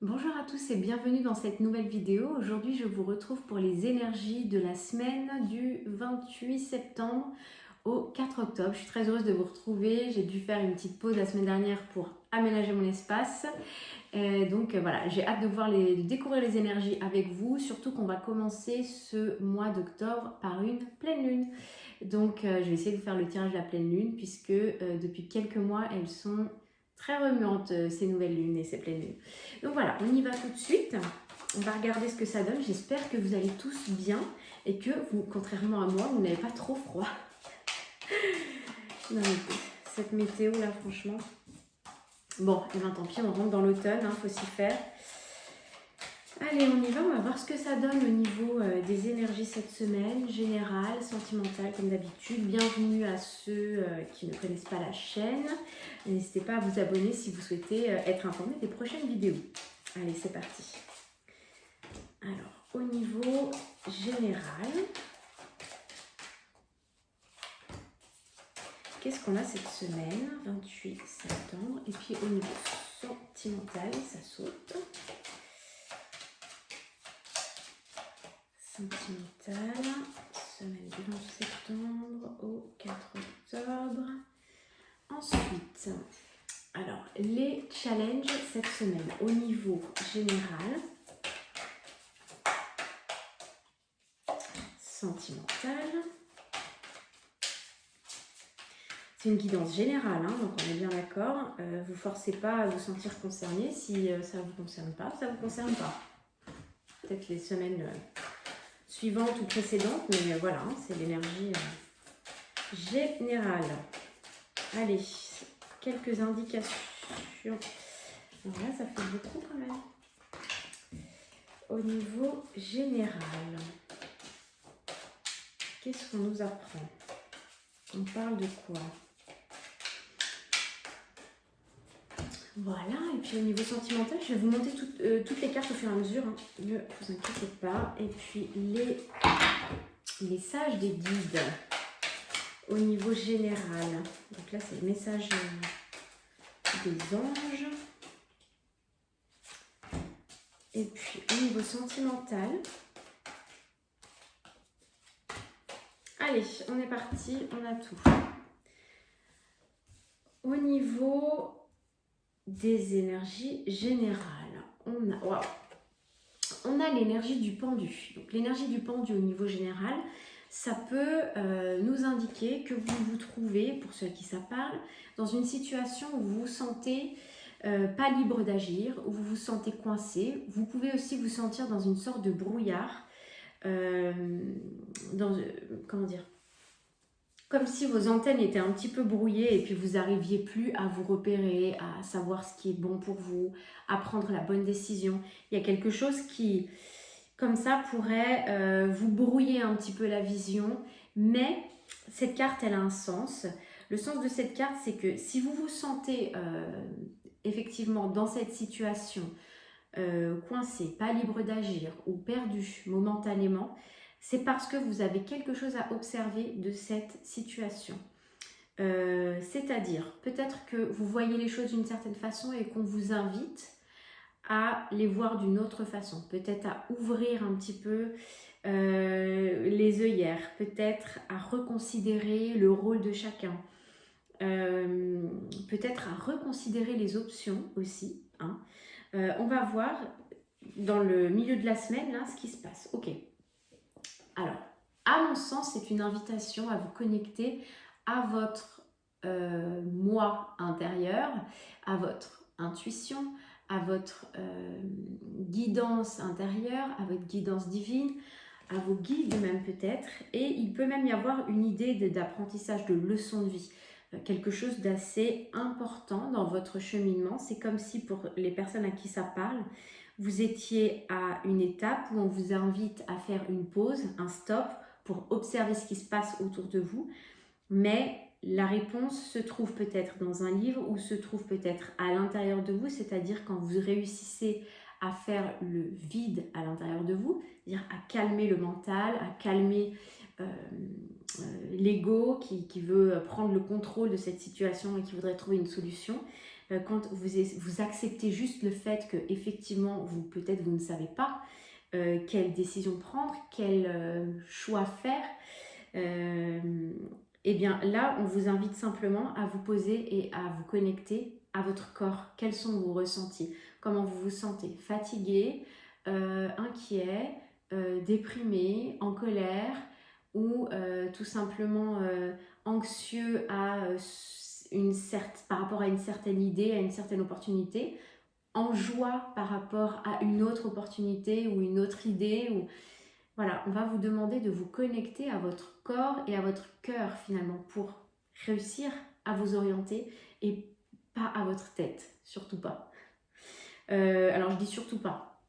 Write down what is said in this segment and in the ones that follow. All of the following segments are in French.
Bonjour à tous et bienvenue dans cette nouvelle vidéo. Aujourd'hui, je vous retrouve pour les énergies de la semaine du 28 septembre au 4 octobre. Je suis très heureuse de vous retrouver. J'ai dû faire une petite pause la semaine dernière pour aménager mon espace. Voilà, j'ai hâte de découvrir les énergies avec vous, surtout qu'on va commencer ce mois d'octobre par une pleine lune. Je vais essayer de vous faire le tirage de la pleine lune puisque depuis quelques mois, elles sont très remuantes, ces nouvelles lunes et ces pleines lunes. Donc voilà, on y va tout de suite. On va regarder ce que ça donne. J'espère que vous allez tous bien et que vous, contrairement à moi, vous n'avez pas trop froid. Non, mais cette météo là, franchement. Bon, et bien tant pis, on rentre dans l'automne, faut s'y faire. Allez, on y va, on va voir ce que ça donne au niveau des énergies cette semaine, générale, sentimentale comme d'habitude. Bienvenue à ceux qui ne connaissent pas la chaîne. N'hésitez pas à vous abonner si vous souhaitez être informé des prochaines vidéos. Allez, c'est parti. Alors, au niveau général, qu'est-ce qu'on a cette semaine, 28 septembre? Et puis au niveau sentimental, ça saute. Sentimental, semaine du 11 septembre au 4 octobre. Ensuite, alors les challenges cette semaine au niveau général, sentimental. C'est une guidance générale, donc on est bien d'accord. Vous ne forcez pas à vous sentir concerné. Si ça ne vous concerne pas, ça ne vous concerne pas. Peut-être les semaines suivantes ou précédentes, mais voilà, c'est l'énergie générale. Allez, quelques indications. Alors là, ça fait beaucoup quand même. Au niveau général, qu'est-ce qu'on nous apprend? On parle de quoi? Voilà, et puis au niveau sentimental, je vais vous monter toutes les cartes au fur et à mesure, ne vous inquiétez pas. Et puis les sages des guides au niveau général. Donc là, c'est le message des anges. Et puis au niveau sentimental, allez, on est parti, on a tout. Au niveau des énergies générales, on a l'énergie du pendu. Donc l'énergie du pendu au niveau général, ça peut nous indiquer que vous vous trouvez, pour ceux à qui ça parle, dans une situation où vous vous sentez pas libre d'agir, où vous vous sentez coincé. Vous pouvez aussi vous sentir dans une sorte de brouillard, comment dire, comme si vos antennes étaient un petit peu brouillées et puis vous n'arriviez plus à vous repérer, à savoir ce qui est bon pour vous, à prendre la bonne décision. Il y a quelque chose qui, comme ça, pourrait vous brouiller un petit peu la vision, mais cette carte, elle a un sens. Le sens de cette carte, c'est que si vous vous sentez effectivement dans cette situation, coincé, pas libre d'agir ou perdu momentanément, c'est parce que vous avez quelque chose à observer de cette situation. C'est-à-dire, peut-être que vous voyez les choses d'une certaine façon et qu'on vous invite à les voir d'une autre façon. Peut-être à ouvrir un petit peu les œillères, peut-être à reconsidérer le rôle de chacun, peut-être à reconsidérer les options aussi. On va voir dans le milieu de la semaine là, ce qui se passe. Ok. Alors, à mon sens, c'est une invitation à vous connecter à votre moi intérieur, à votre intuition, à votre guidance intérieure, à votre guidance divine, à vos guides même peut-être. Et il peut même y avoir une idée d'apprentissage, de leçon de vie. Quelque chose d'assez important dans votre cheminement. C'est comme si pour les personnes à qui ça parle, vous étiez à une étape où on vous invite à faire une pause, un stop, pour observer ce qui se passe autour de vous. Mais la réponse se trouve peut-être dans un livre ou se trouve peut-être à l'intérieur de vous, c'est-à-dire quand vous réussissez à faire le vide à l'intérieur de vous, c'est-à-dire à calmer le mental, à calmer l'ego qui veut prendre le contrôle de cette situation et qui voudrait trouver une solution. quand vous acceptez juste le fait que effectivement peut-être vous ne savez pas quelle décision prendre, quel choix faire, et bien là on vous invite simplement à vous poser et à vous connecter à votre corps. Quels sont vos ressentis? Comment vous vous sentez? Fatigué, inquiet, déprimé, en colère, ou tout simplement anxieux par rapport à une certaine idée, à une certaine opportunité, en joie par rapport à une autre opportunité ou une autre idée. Voilà, on va vous demander de vous connecter à votre corps et à votre cœur finalement pour réussir à vous orienter et pas à votre tête, surtout pas. Alors je dis surtout pas.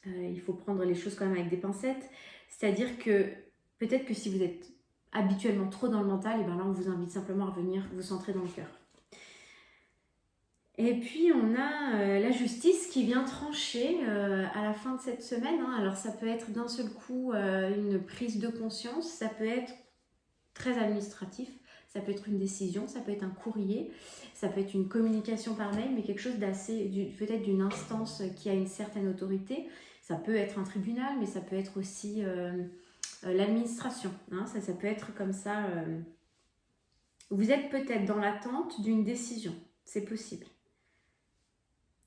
Il faut prendre les choses quand même avec des pincettes. C'est-à-dire que peut-être que si vous êtes habituellement trop dans le mental, et bien là on vous invite simplement à venir vous centrer dans le cœur. Et puis on a la justice qui vient trancher à la fin de cette semaine. Alors ça peut être d'un seul coup une prise de conscience, ça peut être très administratif, ça peut être une décision, ça peut être un courrier, ça peut être une communication par mail, mais quelque chose peut-être d'une instance qui a une certaine autorité. Ça peut être un tribunal, mais ça peut être aussi l'administration. Ça peut être comme ça. Vous êtes peut-être dans l'attente d'une décision, c'est possible.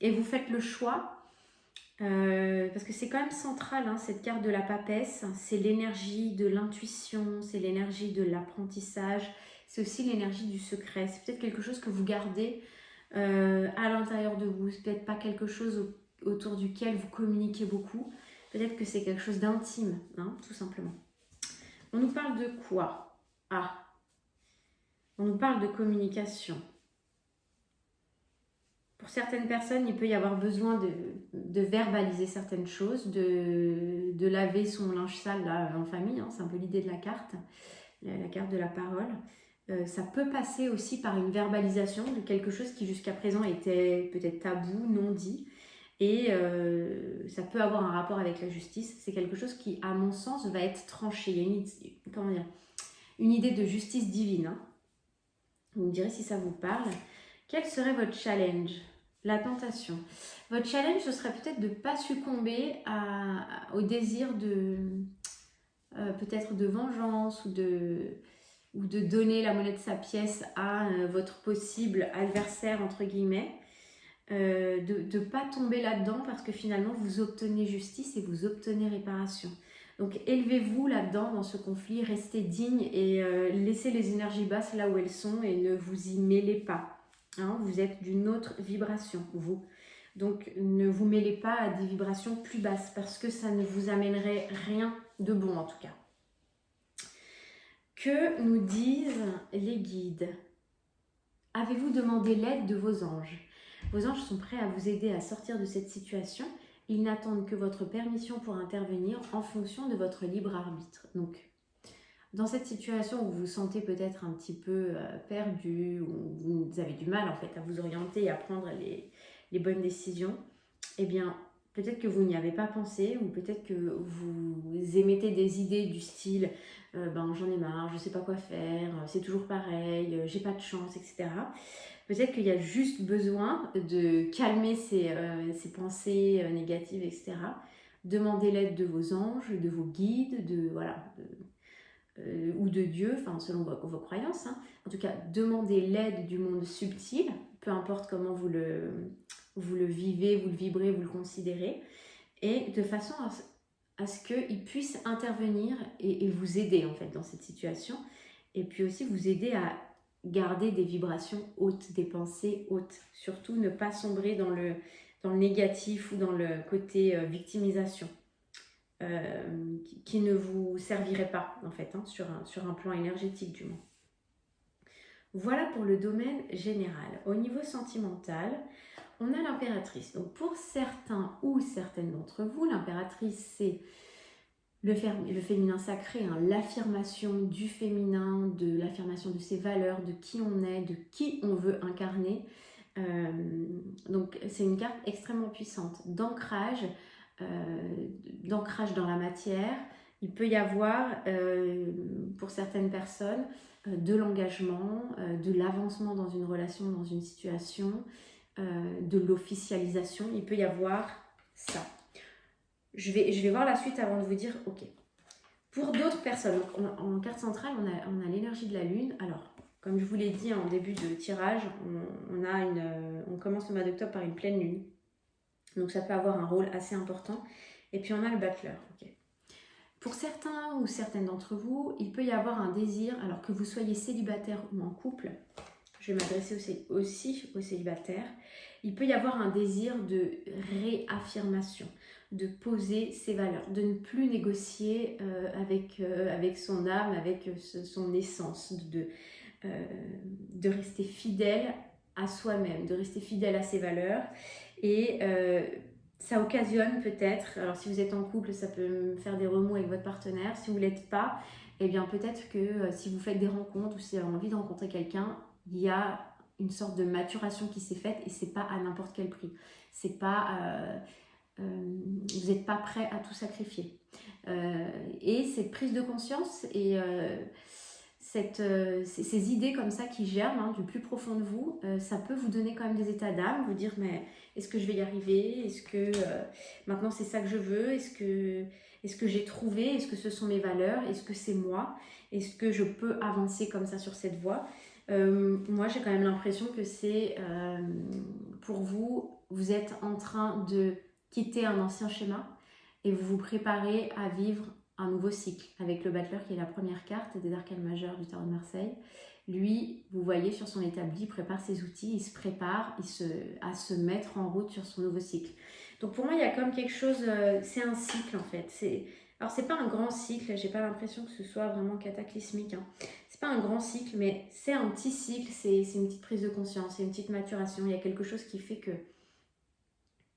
Et vous faites le choix, parce que c'est quand même central, cette carte de la papesse, c'est l'énergie de l'intuition, c'est l'énergie de l'apprentissage, c'est aussi l'énergie du secret. C'est peut-être quelque chose que vous gardez à l'intérieur de vous, c'est peut-être pas quelque chose autour duquel vous communiquez beaucoup, peut-être que c'est quelque chose d'intime, tout simplement. On nous parle de quoi? On nous parle de communication. Pour certaines personnes, il peut y avoir besoin de verbaliser certaines choses, de laver son linge sale là, en famille, c'est un peu l'idée de la carte de la parole. Ça peut passer aussi par une verbalisation de quelque chose qui jusqu'à présent était peut-être tabou, non dit, et ça peut avoir un rapport avec la justice. C'est quelque chose qui, à mon sens, va être tranché. Il y a une idée de justice divine. Vous me direz si ça vous parle. Quel serait votre challenge? La tentation. Votre challenge, ce serait peut-être de ne pas succomber au désir peut-être de vengeance ou de donner la monnaie de sa pièce à votre possible adversaire, entre guillemets. De ne pas tomber là-dedans parce que finalement, vous obtenez justice et vous obtenez réparation. Donc, élevez-vous là-dedans, dans ce conflit, restez digne et laissez les énergies basses là où elles sont et ne vous y mêlez pas. Vous êtes d'une autre vibration, vous. Donc, ne vous mêlez pas à des vibrations plus basses parce que ça ne vous amènerait rien de bon, en tout cas. Que nous disent les guides? Avez-vous demandé l'aide de vos anges? Vos anges sont prêts à vous aider à sortir de cette situation. Ils n'attendent que votre permission pour intervenir en fonction de votre libre arbitre. Donc, dans cette situation où vous vous sentez peut-être un petit peu perdu, où vous avez du mal en fait à vous orienter et à prendre les bonnes décisions, eh bien peut-être que vous n'y avez pas pensé, ou peut-être que vous émettez des idées du style j'en ai marre, je sais pas quoi faire, c'est toujours pareil, j'ai pas de chance, etc. Peut-être qu'il y a juste besoin de calmer ces pensées négatives, etc. Demandez l'aide de vos anges, de vos guides, ou de Dieu, selon vos croyances. En tout cas, demandez l'aide du monde subtil, peu importe comment vous le vivez, vous le vibrez, vous le considérez, et de façon à ce qu'il puisse intervenir et vous aider en fait dans cette situation, et puis aussi vous aider à garder des vibrations hautes, des pensées hautes. Surtout ne pas sombrer dans le négatif ou dans le côté victimisation. Qui ne vous servirait pas en fait, sur un plan énergétique du moins. Voilà pour le domaine général. Au niveau sentimental, on a l'impératrice. Donc pour certains ou certaines d'entre vous, l'impératrice c'est le féminin sacré, l'affirmation du féminin, de l'affirmation de ses valeurs, de qui on est, de qui on veut incarner. Donc c'est une carte extrêmement puissante d'ancrage dans la matière Il peut y avoir, pour certaines personnes, de l'engagement, de l'avancement dans une relation, dans une situation, de l'officialisation. Il peut y avoir ça. Je vais voir la suite avant de vous dire, ok. Pour d'autres personnes, en carte centrale, on a l'énergie de la Lune. Alors, comme je vous l'ai dit en début de tirage, on commence le mois d'octobre par une pleine Lune. Donc ça peut avoir un rôle assez important. Et puis on a le Butler. Okay. Pour certains ou certaines d'entre vous, il peut y avoir un désir, alors que vous soyez célibataire ou en couple, je vais m'adresser aussi aux célibataires, il peut y avoir un désir de réaffirmation, de poser ses valeurs, de ne plus négocier avec son âme, avec son essence, de rester fidèle à soi-même, de rester fidèle à ses valeurs. Et ça occasionne peut-être, alors si vous êtes en couple, ça peut faire des remous avec votre partenaire. Si vous ne l'êtes pas, eh bien peut-être que si vous faites des rencontres ou si vous avez envie de rencontrer quelqu'un, il y a une sorte de maturation qui s'est faite et c'est pas à n'importe quel prix. C'est pas, vous n'êtes pas prêt à tout sacrifier. Et cette prise de conscience et ces idées comme ça qui germent du plus profond de vous, ça peut vous donner quand même des états d'âme, vous dire mais est-ce que je vais y arriver, est-ce que maintenant c'est ça que je veux, est-ce que j'ai trouvé, est-ce que ce sont mes valeurs, est-ce que c'est moi, est-ce que je peux avancer comme ça sur cette voie. Moi j'ai quand même l'impression que c'est pour vous, vous êtes en train de quitter un ancien schéma et vous vous préparez à vivre un nouveau cycle avec le Butler qui est la première carte des arcanes majeures du tarot de Marseille. Lui, vous voyez sur son établi, il prépare ses outils, il se prépare à se mettre en route sur son nouveau cycle. Donc pour moi, il y a comme quelque chose, c'est un cycle en fait. Alors c'est pas un grand cycle, j'ai pas l'impression que ce soit vraiment cataclysmique. C'est pas un grand cycle, mais c'est un petit cycle, c'est une petite prise de conscience, c'est une petite maturation. Il y a quelque chose qui fait que,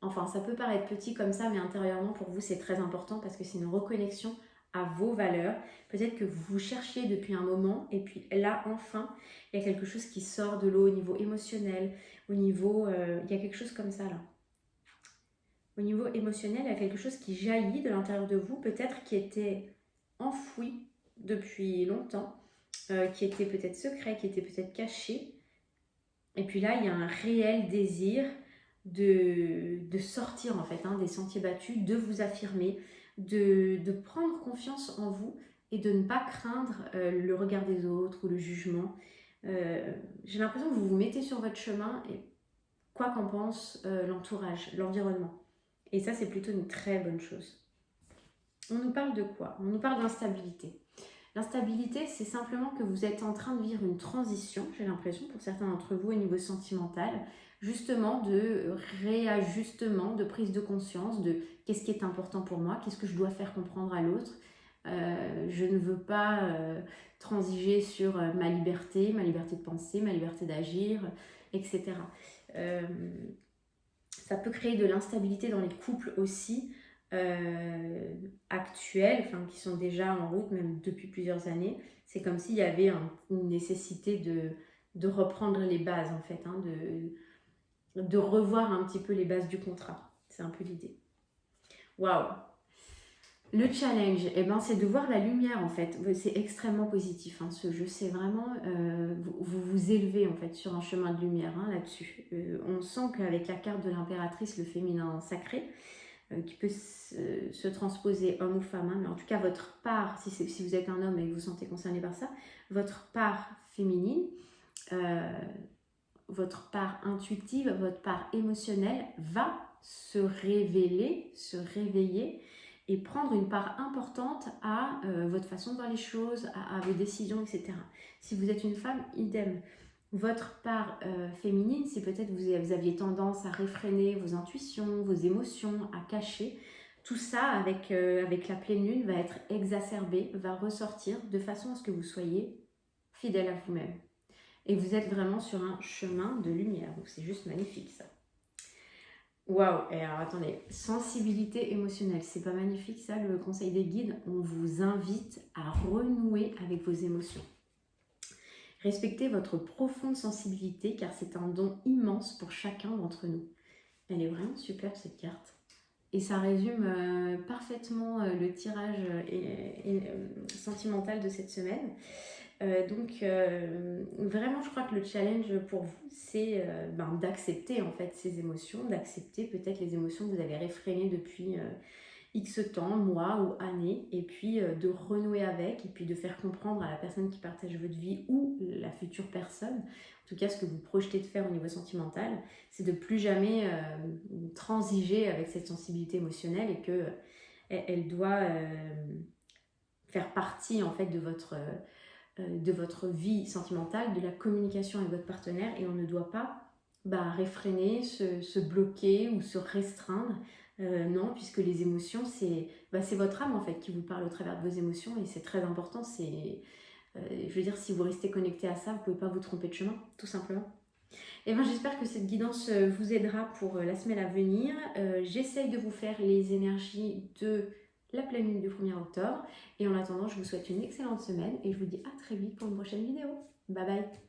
enfin, ça peut paraître petit comme ça, mais intérieurement, pour vous, c'est très important parce que c'est une reconnexion à vos valeurs. Peut-être que vous cherchiez depuis un moment et puis là, enfin, il y a quelque chose qui sort de l'eau au niveau émotionnel, au niveau... il y a quelque chose comme ça, là. Au niveau émotionnel, il y a quelque chose qui jaillit de l'intérieur de vous, peut-être qui était enfoui depuis longtemps, qui était peut-être secret, qui était peut-être caché. Et puis là, il y a un réel désir de sortir en fait des sentiers battus, de vous affirmer, de prendre confiance en vous et de ne pas craindre le regard des autres ou le jugement. J'ai l'impression que vous vous mettez sur votre chemin et quoi qu'en pense l'entourage, l'environnement. Et ça, c'est plutôt une très bonne chose. On nous parle de quoi? On nous parle d'instabilité. L'instabilité, c'est simplement que vous êtes en train de vivre une transition, j'ai l'impression, pour certains d'entre vous au niveau sentimental, justement de réajustement, de prise de conscience de qu'est-ce qui est important pour moi, qu'est-ce que je dois faire comprendre à l'autre. Je ne veux pas transiger sur ma liberté de penser, ma liberté d'agir, etc. Ça peut créer de l'instabilité dans les couples aussi, actuels, enfin qui sont déjà en route même depuis plusieurs années. C'est comme s'il y avait une nécessité de reprendre les bases en fait, de revoir un petit peu les bases du contrat. C'est un peu l'idée. Waouh! Le challenge, c'est de voir la lumière en fait. C'est extrêmement positif ce jeu. C'est vraiment, vous élevez en fait sur un chemin de lumière là-dessus. On sent qu'avec la carte de l'impératrice, le féminin sacré, qui peut se transposer homme ou femme, mais en tout cas votre part, si vous êtes un homme et que vous vous sentez concerné par ça, votre part féminine, votre part intuitive, votre part émotionnelle va se révéler, se réveiller et prendre une part importante à votre façon de voir les choses, à vos décisions, etc. Si vous êtes une femme, idem. Votre part féminine, si peut-être vous aviez tendance à réfréner vos intuitions, vos émotions, à cacher, tout ça avec la pleine lune va être exacerbé, va ressortir de façon à ce que vous soyez fidèle à vous-même. Et vous êtes vraiment sur un chemin de lumière, donc c'est juste magnifique ça. Waouh! Et alors attendez, sensibilité émotionnelle, c'est pas magnifique ça, le conseil des guides? On vous invite à renouer avec vos émotions. Respectez votre profonde sensibilité car c'est un don immense pour chacun d'entre nous. Elle est vraiment super cette carte. Et ça résume parfaitement le tirage sentimental de cette semaine. Vraiment, je crois que le challenge pour vous, c'est d'accepter en fait ces émotions, d'accepter peut-être les émotions que vous avez réfrénées depuis X temps, mois ou années, et puis de renouer avec, et puis de faire comprendre à la personne qui partage votre vie ou la future personne, en tout cas ce que vous projetez de faire au niveau sentimental, c'est de plus jamais transiger avec cette sensibilité émotionnelle et que elle doit faire partie en fait de votre vie sentimentale, de la communication avec votre partenaire, et on ne doit pas réfréner, se bloquer ou se restreindre. Non, puisque les émotions, c'est votre âme en fait qui vous parle au travers de vos émotions, et c'est très important. Je veux dire, si vous restez connecté à ça, vous ne pouvez pas vous tromper de chemin, tout simplement. Et j'espère que cette guidance vous aidera pour la semaine à venir. J'essaye de vous faire les énergies de la pleine lune du 1er octobre. Et en attendant, je vous souhaite une excellente semaine et je vous dis à très vite pour une prochaine vidéo. Bye bye.